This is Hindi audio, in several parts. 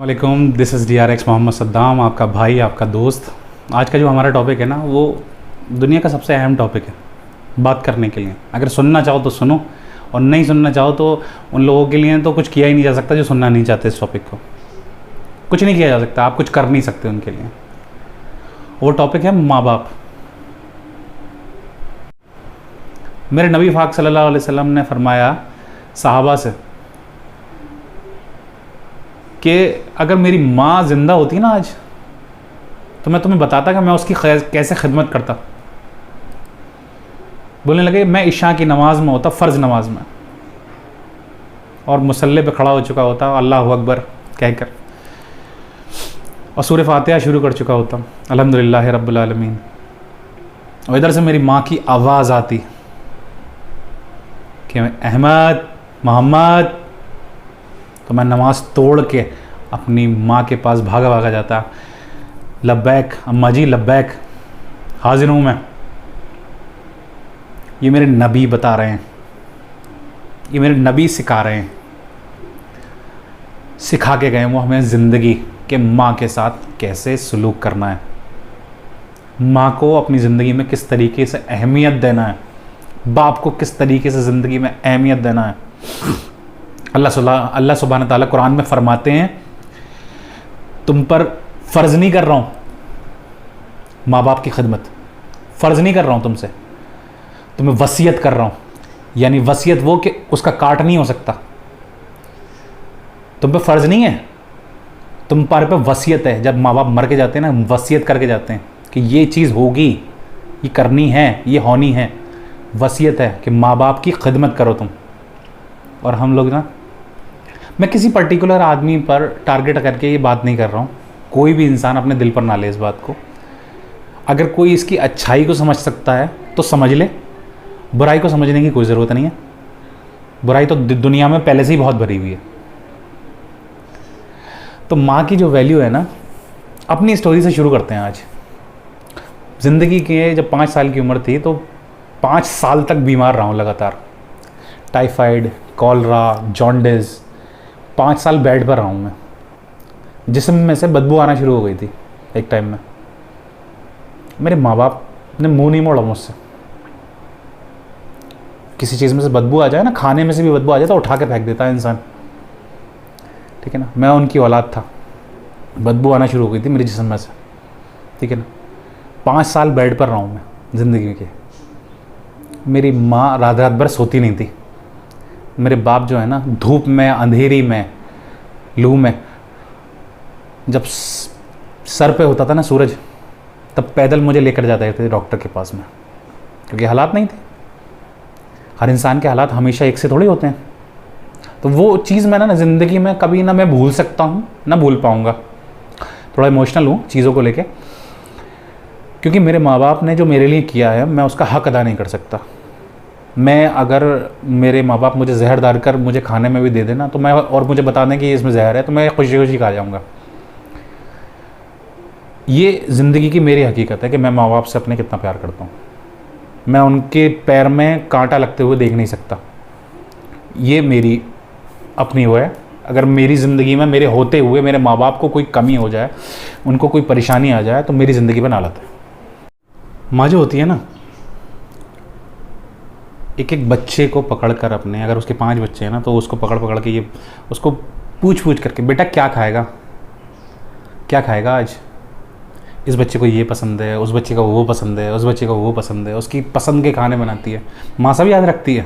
वालेकुम, this is DRX Mohammad Saddam, आपका भाई, आपका दोस्त। आज का जो हमारा टॉपिक है ना, वो दुनिया का सबसे अहम टॉपिक है बात करने के लिए। अगर सुनना चाहो तो सुनो, और नहीं सुनना चाहो तो उन लोगों के लिए तो कुछ किया ही नहीं जा सकता जो सुनना नहीं चाहते। इस टॉपिक को कुछ नहीं किया जा सकता, आप कुछ कर नहीं सकते उनके लिए। वो टॉपिक है माँ बाप। मेरे नबी पाक सल्लल्लाहु अलैहि वसल्लम ने फरमाया सहाबा से कि अगर मेरी माँ ज़िंदा होती ना आज, तो मैं तुम्हें बताता कि मैं उसकी कैसे खिदमत करता। बोलने लगे मैं इशा की नमाज़ में होता, फ़र्ज़ नमाज में, और मुसल्ले पे खड़ा हो चुका होता अल्लाह अकबर कहकर, और सूरह फातिहा शुरू कर चुका होता अल्हम्दुलिल्लाह रब्बिल आलमीन। और इधर से मेरी माँ की आवाज़ आती कि अहमद, मोहम्मद, तो मैं नमाज़ तोड़ के अपनी माँ के पास भागा भागा जाता। लब्बैक अम्मा जी, लब्बैक, हाजिर हूँ मैं। ये मेरे नबी बता रहे हैं, ये मेरे नबी सिखा रहे हैं, सिखा के गए वो हमें ज़िंदगी के माँ के साथ कैसे सलूक करना है, माँ को अपनी ज़िंदगी में किस तरीके से अहमियत देना है, बाप को किस तरीके से ज़िंदगी में अहमियत देना है। अल्लाह सुब्हानहू तआला कुरान में फरमाते हैं, तुम पर फ़र्ज़ नहीं कर रहा हूँ माँ बाप की खिदमत, फ़र्ज़ नहीं कर रहा हूँ तुमसे, तुम्हें वसीयत कर रहा हूँ। यानी वसीयत वो कि उसका काट नहीं हो सकता। तुम पे फ़र्ज़ नहीं है, तुम पर पे वसीयत है। जब माँ बाप मर के जाते हैं ना, वसीयत करके जाते हैं कि ये चीज़ होगी, ये करनी है, ये होनी है। वसीयत है कि माँ बाप की खिदमत करो तुम। और हम लोग ना, मैं किसी पर्टिकुलर आदमी पर टारगेट करके ये बात नहीं कर रहा हूँ, कोई भी इंसान अपने दिल पर ना ले इस बात को। अगर कोई इसकी अच्छाई को समझ सकता है तो समझ ले, बुराई को समझने की कोई ज़रूरत नहीं है। बुराई तो दुनिया में पहले से ही बहुत भरी हुई है। तो माँ की जो वैल्यू है ना, अपनी स्टोरी से शुरू करते हैं आज। ज़िंदगी के जब 5 साल की उम्र थी तो 5 साल तक बीमार रहा हूँ लगातार। टाइफाइड, कॉलरा, जॉन्डिस, 5 साल बेड पर रहा हूँ मैं। जिस्म में से बदबू आना शुरू हो गई थी एक टाइम में। मेरे माँ बाप ने मुंह नहीं मोड़ा मुझसे। किसी चीज़ में से बदबू आ जाए ना, खाने में से भी बदबू आ जाए तो उठा के फेंक देता है इंसान, ठीक है ना। मैं उनकी औलाद था, बदबू आना शुरू हो गई थी मेरे जिस्म में से, ठीक है ना। 5 साल बेड पर रहा हूँ मैं ज़िंदगी के। मेरी माँ रात रात भर सोती नहीं थी। मेरे बाप जो है ना, धूप में, अंधेरी में, लू में, जब सर पे होता था ना सूरज, तब पैदल मुझे लेकर जाते थे डॉक्टर के पास में, क्योंकि हालात नहीं थे। हर इंसान के हालात हमेशा एक से थोड़ी होते हैं। तो वो चीज़ मैं ना ज़िंदगी में कभी ना मैं भूल सकता हूँ ना भूल पाऊँगा। थोड़ा इमोशनल हूँ चीज़ों को लेके, क्योंकि मेरे माँ बाप ने जो मेरे लिए किया है मैं उसका हक़ अदा नहीं कर सकता। मैं अगर मेरे माँ बाप मुझे जहर डाल कर मुझे खाने में भी दे देना तो मैं, और मुझे बता दें कि इसमें जहर है, तो मैं खुशी खुशी खा जाऊँगा। ये ज़िंदगी की मेरी हकीकत है कि मैं माँ बाप से अपने कितना प्यार करता हूँ। मैं उनके पैर में कांटा लगते हुए देख नहीं सकता। ये मेरी अपनी वो है। अगर मेरी ज़िंदगी में मेरे होते हुए मेरे माँ बाप को कोई कमी हो जाए, उनको कोई परेशानी आ जाए, तो मेरी ज़िंदगी पर नालत है। माँ जो होती है ना, एक एक बच्चे को पकड़ कर अपने, अगर उसके 5 बच्चे हैं ना, तो उसको पकड़ पकड़ के ये उसको पूछ करके, बेटा क्या खाएगा, क्या खाएगा आज, इस बच्चे को ये पसंद है, उस बच्चे को वो पसंद है, उस बच्चे को वो पसंद है, उसकी पसंद के खाने बनाती है। माँ सब याद रखती है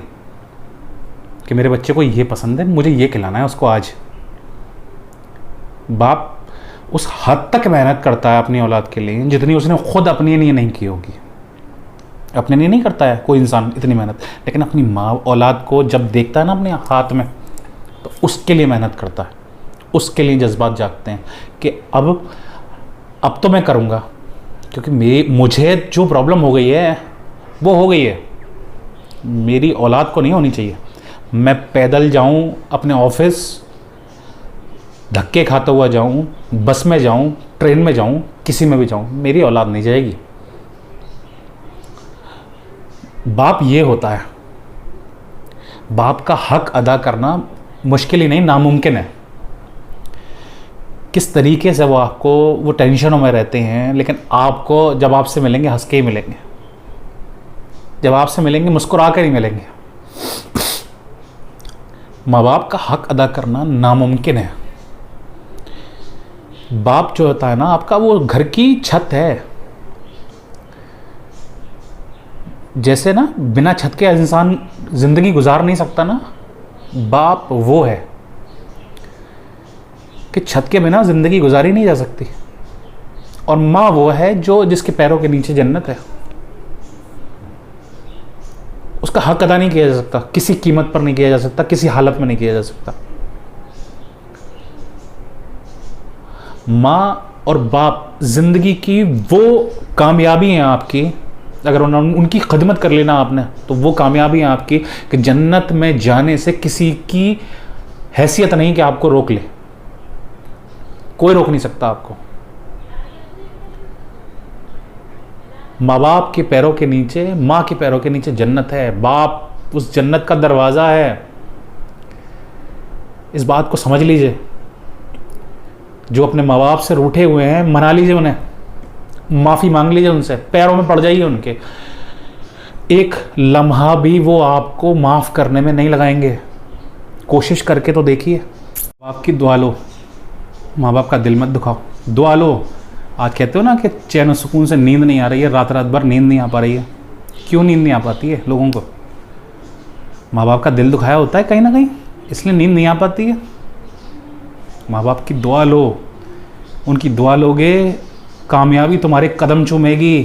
कि मेरे बच्चे को ये पसंद है, मुझे ये खिलाना है उसको आज। बाप उस हद तक मेहनत करता है अपनी औलाद के लिए जितनी उसने खुद अपने लिए नहीं की होगी। अपने लिए नहीं करता है कोई इंसान इतनी मेहनत, लेकिन अपनी माँ औलाद को जब देखता है ना अपने हाथ में, तो उसके लिए मेहनत करता है। उसके लिए जज्बात जागते हैं कि अब तो मैं करूँगा, क्योंकि मुझे जो प्रॉब्लम हो गई है वो हो गई है, मेरी औलाद को नहीं होनी चाहिए। मैं पैदल जाऊँ अपने ऑफिस, धक्के खाता हुआ जाऊँ, बस में जाऊँ, ट्रेन में जाऊँ, किसी में भी जाऊँ, मेरी औलाद नहीं जाएगी। बाप ये होता है। बाप का हक अदा करना मुश्किल ही नहीं, नामुमकिन है। किस तरीके से वो आपको, वो टेंशनों में रहते हैं, लेकिन आपको जब आपसे मिलेंगे हंस के ही मिलेंगे, जब आपसे मिलेंगे मुस्कुरा कर ही मिलेंगे। माँ बाप का हक अदा करना नामुमकिन है। बाप जो होता है ना आपका, वो घर की छत है। जैसे ना बिना छत के इंसान जिंदगी गुजार नहीं सकता ना, बाप वो है कि छत के बिना जिंदगी गुजारी नहीं जा सकती। और माँ वो है जो जिसके पैरों के नीचे जन्नत है। उसका हक अदा नहीं किया जा सकता, किसी कीमत पर नहीं किया जा सकता, किसी हालत में नहीं किया जा सकता। माँ और बाप जिंदगी की वो कामयाबी है आपकी, अगर उनकी खिदमत कर लेना आपने तो वो कामयाबी है आपकी कि जन्नत में जाने से किसी की हैसियत नहीं कि आपको रोक ले, कोई रोक नहीं सकता आपको। माँ बाप के पैरों के नीचे, माँ के पैरों के नीचे जन्नत है। बाप उस जन्नत का दरवाज़ा है। इस बात को समझ लीजिए। जो अपने माँ बाप से रूठे हुए हैं, मना लीजिए उन्हें, माफ़ी मांग लीजिए उनसे, पैरों में पड़ जाइए उनके। एक लम्हा भी वो आपको माफ़ करने में नहीं लगाएंगे। कोशिश करके तो देखिए। बाप की दुआ लो, माँ बाप का दिल मत दुखाओ, दुआ लो। आज कहते हो ना कि चैन और सुकून से नींद नहीं आ रही है, रात रात भर नींद नहीं आ पा रही है। क्यों नींद नहीं आ पाती है लोगों को? माँ बाप का दिल दुखाया होता है कहीं ना कहीं, इसलिए नींद नहीं आ पाती है। माँ बाप की दुआ लो, उनकी दुआ लोगे, कामयाबी तुम्हारे कदम चूमेगी।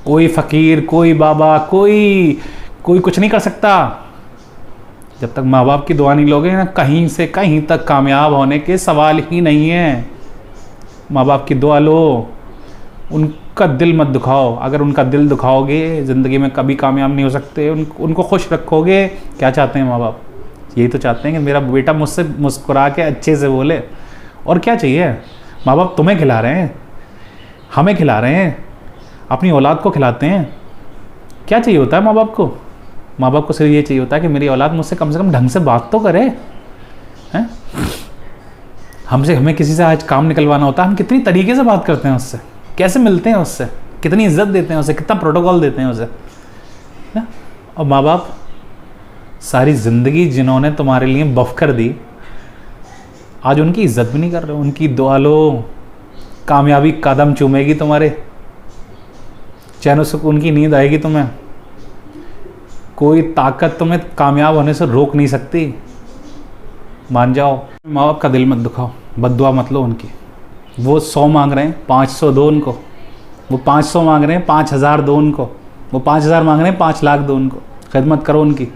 कोई फ़कीर, कोई बाबा, कोई कुछ नहीं कर सकता। जब तक माँ बाप की दुआ नहीं लोगे ना, कहीं से कहीं तक कामयाब होने के सवाल ही नहीं है। माँ बाप की दुआ लो, उनका दिल मत दुखाओ। अगर उनका दिल दुखाओगे ज़िंदगी में कभी कामयाब नहीं हो सकते। उनको खुश रखोगे। क्या चाहते हैं माँ बाप? यही तो चाहते हैं कि मेरा बेटा मुझसे मुस्कुरा के अच्छे से बोले। और क्या चाहिए? माँ बाप तुम्हें खिला रहे हैं, हमें खिला रहे हैं, अपनी औलाद को खिलाते हैं। क्या चाहिए होता है माँ बाप को? माँ बाप को सिर्फ ये चाहिए होता है कि मेरी औलाद मुझसे कम से कम ढंग से बात तो करे। हैं? हमें किसी से आज काम निकलवाना होता है, हम कितनी तरीके से बात करते हैं उससे, कैसे मिलते हैं उससे, कितनी इज्जत देते हैं उसे, कितना प्रोटोकॉल देते हैं उसे। और माँ बाप सारी ज़िंदगी जिन्होंने तुम्हारे लिए बफ कर दी, आज उनकी इज्जत भी नहीं कर रहे। उनकी दुआ लो, कामयाबी कदम चूमेगी तुम्हारे, चैन सुकून की नींद आएगी तुम्हें। कोई ताकत तुम्हें कामयाब होने से रोक नहीं सकती, मान जाओ। माँ बाप का दिल मत दुखाओ, बद्दुआ मत लो उनकी। वो 100 मांग रहे हैं, 500 दो उनको। वो 500 मांग रहे हैं, 5000 दो उनको। वो 5000 मांग रहे हैं, 5 लाख दो उनको। खिदमत करो उनकी।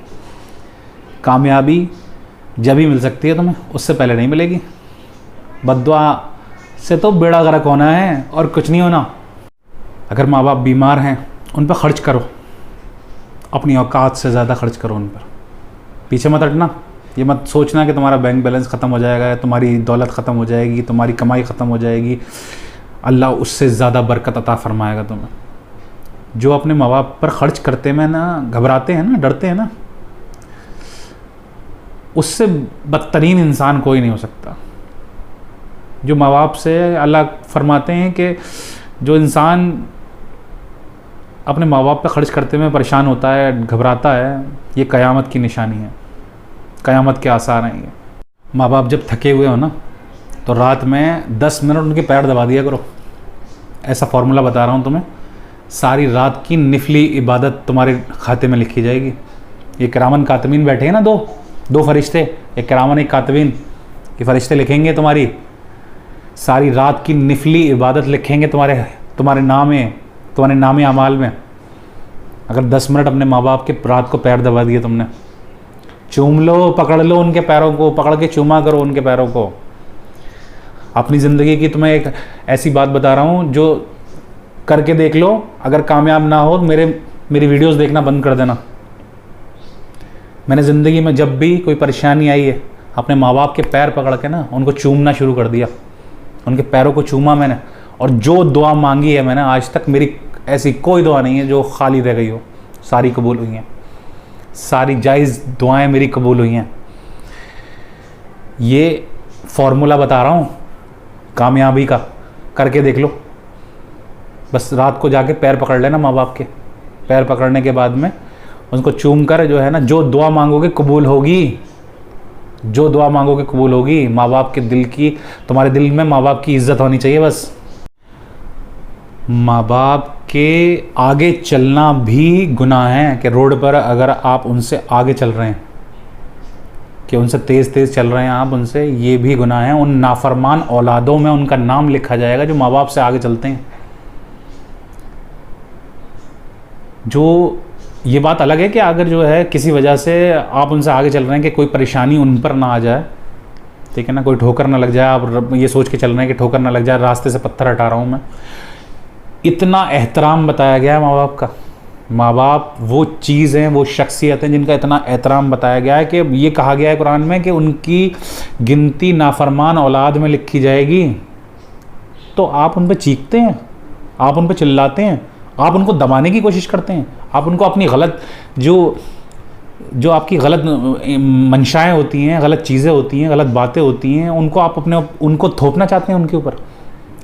कामयाबी जब ही मिल सकती है तुम्हें, उससे पहले नहीं मिलेगी। बद्दुआ से तो बेड़ा गर्क होना है और कुछ नहीं होना। अगर माँ बाप बीमार हैं, उन पर खर्च करो, अपनी औकात से ज़्यादा खर्च करो उन पर। पीछे मत हटना। ये मत सोचना कि तुम्हारा बैंक बैलेंस ख़त्म हो जाएगा, तुम्हारी दौलत ख़त्म हो जाएगी, तुम्हारी कमाई ख़त्म हो जाएगी। अल्लाह उससे ज़्यादा बरकत अता फरमाएगा तुम्हें। जो अपने माँ बाप पर खर्च करते में ना घबराते हैं ना, डरते हैं ना, उससे बदतरीन इंसान कोई नहीं हो सकता। जो माँ बाप से, अल्लाह फरमाते हैं कि जो इंसान अपने माँ बाप पर खर्च करते में परेशान होता है, घबराता है, ये क़यामत की निशानी है, क़यामत के आसार हैं ये। माँ बाप जब थके हुए हो ना, तो रात में 10 मिनट उनके पैर दबा दिया करो। ऐसा फार्मूला बता रहा हूँ तुम्हें, सारी रात की निफली इबादत तुम्हारे खाते में लिखी जाएगी। ये किरामन कातिबीन बैठे हैं ना, दो फरिश्ते, एक किरामन एक कातिबीन, ये फरिश्ते लिखेंगे तुम्हारी सारी रात की निफली इबादत, लिखेंगे तुम्हारे नाम अमाल में। अगर 10 मिनट अपने माँ बाप के रात को पैर दबा दिए तुमने, चूम लो, पकड़ लो उनके पैरों को, पकड़ के चूमा करो उनके पैरों को। अपनी ज़िंदगी की तुम्हें एक ऐसी बात बता रहा हूँ जो करके देख लो। अगर कामयाब ना हो तो मेरी वीडियोस देखना बंद कर देना। मैंने ज़िंदगी में जब भी कोई परेशानी आई है, अपने माँ बाप के पैर पकड़ के ना उनको चूमना शुरू कर दिया, उनके पैरों को चूमा मैंने। और जो दुआ मांगी है मैंने, आज तक मेरी ऐसी कोई दुआ नहीं है जो खाली रह गई हो, सारी कबूल हुई हैं। सारी जायज़ दुआएं मेरी कबूल हुई हैं। ये फार्मूला बता रहा हूँ, कामयाबी का करके देख लो। बस रात को जाके पैर पकड़ लेना माँ बाप के, पैर पकड़ने के बाद में उनको चूम कर जो है ना, जो दुआ मांगोगे कबूल होगी, जो दुआ मांगोगे कबूल होगी। माँ बाप के दिल की, तुम्हारे दिल में माँ बाप की इज्जत होनी चाहिए बस। माँ बाप के आगे चलना भी गुनाह है कि रोड पर अगर आप उनसे आगे चल रहे हैं, कि उनसे तेज़ तेज़ चल रहे हैं आप उनसे, ये भी गुनाह है। उन नाफरमान औलादों में उनका नाम लिखा जाएगा जो माँ बाप से आगे चलते हैं। जो ये बात अलग है कि अगर जो है किसी वजह से आप उनसे आगे चल रहे हैं कि कोई परेशानी उन पर ना आ जाए, ठीक है ना, कोई ठोकर ना लग जाए, आप ये सोच के चल रहे हैं कि ठोकर ना लग जाए, रास्ते से पत्थर हटा रहा हूँ मैं। इतना एहतराम बताया गया है माँ बाप का। माँ बाप वो चीज़ हैं, वो शख्सियत हैं जिनका इतना एहतराम बताया गया है कि ये कहा गया है कुरान में कि उनकी गिनती नाफरमान औलाद में लिखी जाएगी। तो आप उन पर चीखते हैं, आप उन पर चिल्लाते हैं, आप उनको दबाने की कोशिश करते हैं, आप उनको अपनी गलत जो आपकी गलत मंशाएं होती हैं, गलत चीज़ें होती हैं, गलत बातें होती हैं, उनको आप उनको थोपना चाहते हैं उनके ऊपर,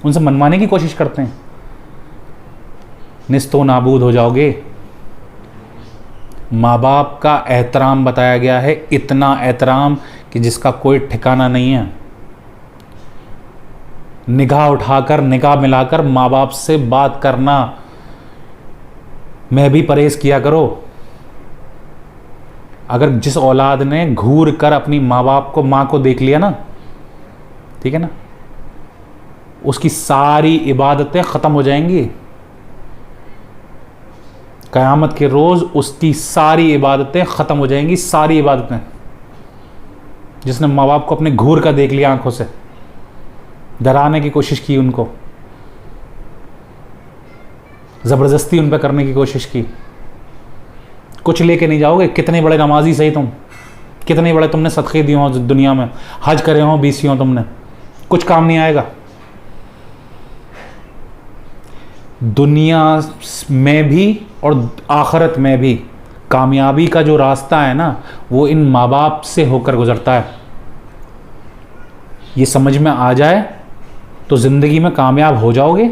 उनसे मनवाने की कोशिश करते हैं। निस्तो नाबूद हो जाओगे। माँ बाप का एहतराम बताया गया है, इतना एहतराम कि जिसका कोई ठिकाना नहीं है। निगाह उठाकर, निगाह मिलाकर माँ बाप से बात करना मैं भी परहेज किया करो। अगर जिस औलाद ने घूर कर अपनी माँ बाप को, माँ को देख लिया ना, ठीक है ना, उसकी सारी इबादतें ख़त्म हो जाएंगी। क़यामत के रोज़ उसकी सारी इबादतें ख़त्म हो जाएंगी, सारी इबादतें। जिसने माँ बाप को अपने घूर का देख लिया, आंखों से डराने की कोशिश की, उनको ज़बरदस्ती उन पर करने की कोशिश की। कुछ लेके नहीं जाओगे, कितने बड़े नमाजी सही तुम, कितने बड़े तुमने सदक़े दिए हों दुनिया में, हज करे हों, 20 हों, तुमने कुछ काम नहीं आएगा। दुनिया में भी और आखिरत में भी कामयाबी का जो रास्ता है ना, वो इन माँ बाप से होकर गुजरता है। ये समझ में आ जाए तो ज़िंदगी में कामयाब हो जाओगे,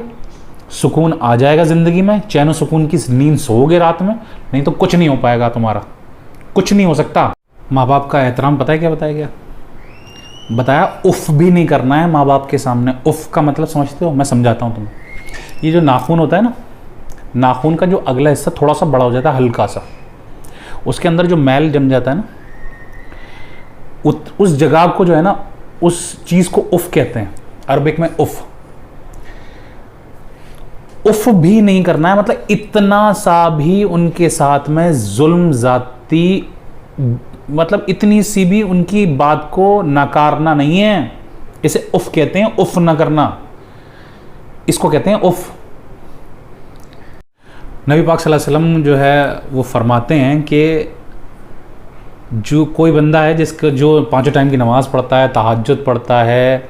सुकून आ जाएगा ज़िंदगी में, चैन सुकून की नींद सोओगे रात में। नहीं तो कुछ नहीं हो पाएगा तुम्हारा, कुछ नहीं हो सकता। माँ बाप का एहतराम पता है क्या बताया गया? बताया उफ़ भी नहीं करना है माँ बाप के सामने। उफ़ का मतलब समझते हो? मैं समझाता हूँ तुम्हें। ये जो नाखून होता है ना, नाखून का जो अगला हिस्सा थोड़ा सा बड़ा हो जाता है, हल्का सा, उसके अंदर जो मैल जम जाता है ना, उस जगह को जो है ना, उस चीज़ को उफ़ कहते हैं, अरबिक में उफ़। उफ़ भी नहीं करना है, मतलब इतना सा भी उनके साथ में जुल्म ज़ाती, मतलब इतनी सी भी उनकी बात को नकारना नहीं है। इसे उफ़ कहते हैं, उफ़ ना करना, इसको कहते हैं उफ़। नबी पाक सल्लल्लाहु अलैहि वसल्लम जो है वो फरमाते हैं कि जो कोई बंदा है जिसका जो 5 टाइम की नमाज़ पढ़ता है, तहज्जुद पढ़ता है,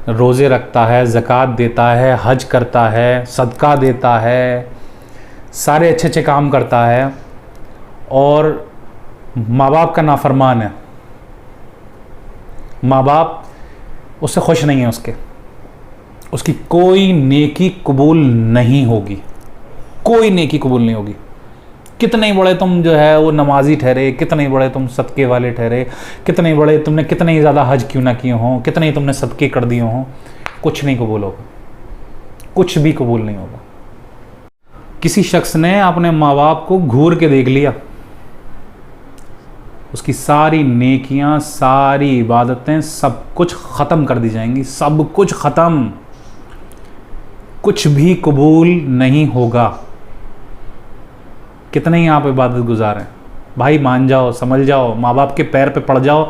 रोज़े रखता है, ज़कात देता है, हज करता है, सदका देता है, सारे अच्छे अच्छे काम करता है, और माँ बाप का नाफरमान है, माँ बाप उससे खुश नहीं है, उसकी कोई नेकी कबूल नहीं होगी, कोई नेकी कबूल नहीं होगी। कितने ही बड़े तुम जो है वो नमाजी ठहरे, कितने ही बड़े तुम सदके वाले ठहरे, कितने ही बड़े तुमने, कितने ही ज़्यादा हज क्यों ना किए हों, कितने ही तुमने सदके कर दिए हों, कुछ नहीं कबूल होगा, कुछ भी कबूल नहीं होगा। किसी शख्स ने अपने माँ बाप को घूर के देख लिया, उसकी सारी नेकियां, सारी इबादतें, सब कुछ ख़त्म कर दी जाएंगी, सब कुछ ख़त्म, कुछ भी कबूल नहीं होगा। कितने ही आप इबादत गुजार हैं भाई, मान जाओ, समझ जाओ, माँ बाप के पैर पे पड़ जाओ,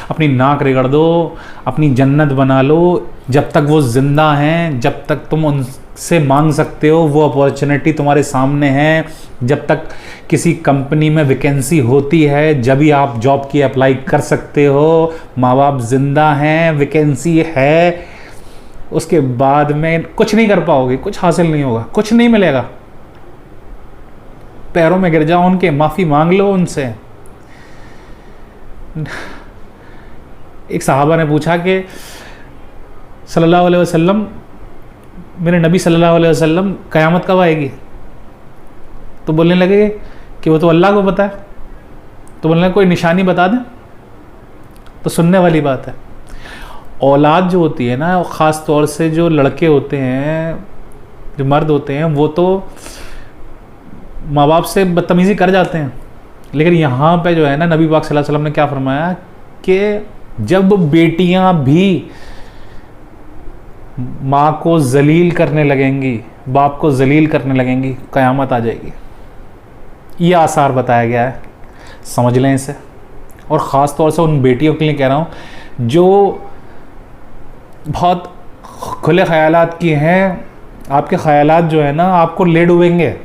अपनी नाक रगड़ दो, अपनी जन्नत बना लो। जब तक वो ज़िंदा हैं, जब तक तुम उनसे मांग सकते हो, वो अपॉर्चुनिटी तुम्हारे सामने है। जब तक किसी कंपनी में वैकेंसी होती है, जब ही आप जॉब की अप्लाई कर सकते हो। माँ बाप ज़िंदा हैं, वैकेंसी है, उसके बाद में कुछ नहीं कर पाओगे, कुछ हासिल नहीं होगा, कुछ नहीं मिलेगा। पैरों में गिर जाओ उनके, माफ़ी मांग लो उनसे। एक सहाबा ने पूछा कि सल्लल्लाहु अलैहि वसल्लम, मेरे नबी सल्लल्लाहु अलैहि वसल्लम, क़यामत कब आएगी? तो बोलने लगे कि वो तो अल्लाह को पता है। तो बोलने लगे कोई निशानी बता दें। तो सुनने वाली बात है, औलाद जो होती है ना, ख़ास तौर से जो लड़के होते हैं, जो मर्द होते हैं, वो तो माँ बाप से बदतमीज़ी कर जाते हैं। लेकिन यहाँ पे जो है ना, नबी पाक सल्लल्लाहु अलैहि वसल्लम ने क्या फरमाया कि जब बेटियाँ भी माँ को जलील करने लगेंगी, बाप को जलील करने लगेंगी, क़यामत आ जाएगी। ये आसार बताया गया है, समझ लें इसे। और ख़ास तौर से उन बेटियों के लिए कह रहा हूँ जो बहुत खुले ख़यालात की हैं। आपके ख़यालात जो है ना, आपको ले डूबेंगे।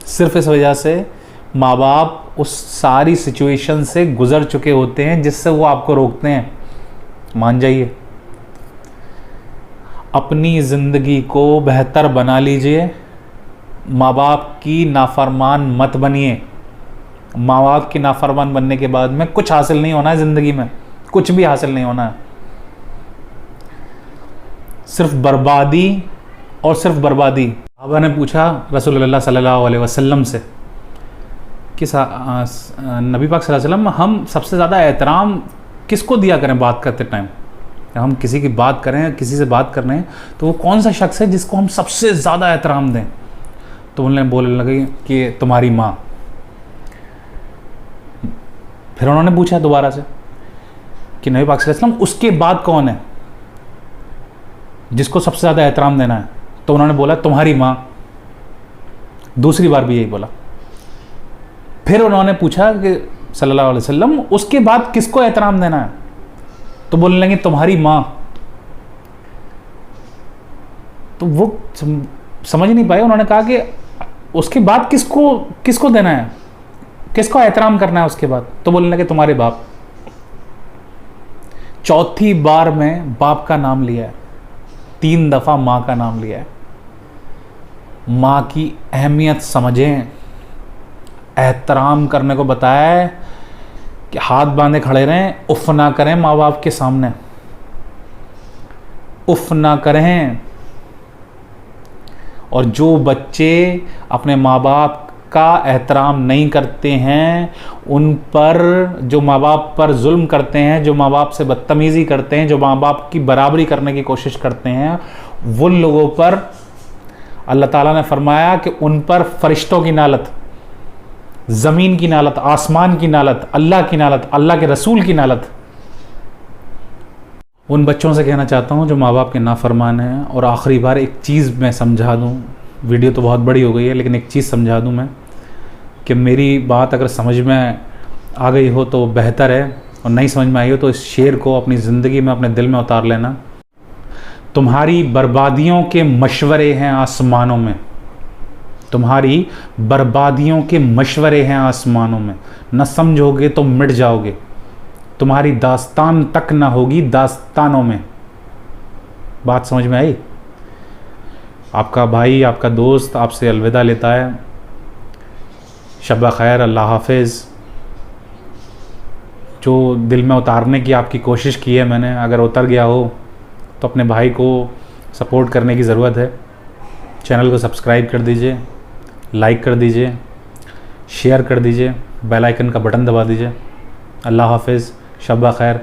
सिर्फ इस वजह से माँ बाप उस सारी सिचुएशन से गुज़र चुके होते हैं जिससे वो आपको रोकते हैं। मान जाइए, अपनी ज़िंदगी को बेहतर बना लीजिए, माँ बाप की नाफरमान मत बनिए। माँ बाप की नाफरमान बनने के बाद में कुछ हासिल नहीं होना है ज़िंदगी में, कुछ भी हासिल नहीं होना है। सिर्फ बर्बादी और सिर्फ बर्बादी। साहबा ने पूछा रसूलुल्लाह सल्लल्लाहु अलैहि वसल्लम से कि नबी पाक सल्लल्लाहु अलैहि वसल्लम, हम सबसे ज़्यादा एहतराम किसको दिया करें बात करते टाइम? हम किसी की बात करें, किसी से बात कर रहे हैं, तो वो कौन सा शख्स है जिसको हम सबसे ज़्यादा एहतराम दें? तो उन्होंने बोलने लगे कि तुम्हारी माँ। फिर उन्होंने पूछा दोबारा से कि नबी पाक सल्लल्लाहु अलैहि वसल्लम, उसके बाद कौन है जिसको सबसे ज़्यादा एहतराम देना है? तो उन्होंने बोला तुम्हारी माँ। दूसरी बार भी यही बोला। फिर उन्होंने पूछा कि सल्लल्लाहु अलैहि वसल्लम, उसके बाद किसको एहतराम देना है? तो बोलने लगे तुम्हारी माँ। तो वो समझ नहीं पाए। उन्होंने कहा कि उसके बाद किसको देना है, किसको एहतराम करना है उसके बाद? तो बोलने लगे तुम्हारे बाप। चौथी बार में बाप का नाम लिया है, 3 दफ़ा माँ का नाम लिया है। माँ की अहमियत समझें। एहतराम करने को बताया है कि हाथ बांधे खड़े रहें, उफ ना करें माँ बाप के सामने, उफ ना करें। और जो बच्चे अपने माँ बाप का एहतराम नहीं करते हैं, उन पर, जो माँ बाप पर जुल्म करते हैं, जो माँ बाप से बदतमीज़ी करते हैं, जो माँ बाप की बराबरी करने की कोशिश करते हैं, वो लोगों पर अल्लाह ताला ने फरमाया कि उन पर फरिश्तों की नालत, ज़मीन की नालत, आसमान की नालत, अल्लाह की नालत, अल्लाह के रसूल की नालत। उन बच्चों से कहना चाहता हूँ जो माँ बाप के नाफरमान हैं। और आखिरी बार एक चीज़ मैं समझा दूँ, वीडियो तो बहुत बड़ी हो गई है, लेकिन एक चीज़ समझा दूँ मैं, कि मेरी बात अगर समझ में आ गई हो तो बेहतर है, और नहीं समझ में आई हो तो इस शेर को अपनी ज़िंदगी में, अपने दिल में उतार लेना। तुम्हारी बर्बादियों के मशवरे हैं आसमानों में, तुम्हारी बर्बादियों के मशवरे हैं आसमानों में, न समझोगे तो मिट जाओगे, तुम्हारी दास्तान तक ना होगी दास्तानों में। बात समझ में आई? आपका भाई, आपका दोस्त आपसे अलविदा लेता है। शब खैर, अल्लाह हाफिज़। जो दिल में उतारने की आपकी कोशिश की है मैंने, अगर उतर गया हो तो अपने भाई को सपोर्ट करने की ज़रूरत है। चैनल को सब्सक्राइब कर दीजिए, लाइक कर दीजिए, शेयर कर दीजिए, बेल आइकन का बटन दबा दीजिए। अल्लाह हाफिज़, शब खैर।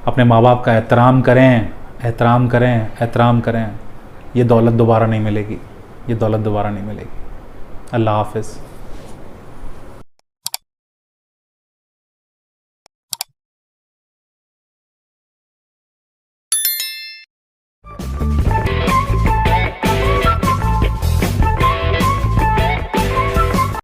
अपने माँ बाप का एहतराम करें, एहतराम करें, एहतराम करें। ये दौलत दोबारा नहीं मिलेगी, ये दौलत दोबारा नहीं मिलेगी। अल्लाह हाफिज़।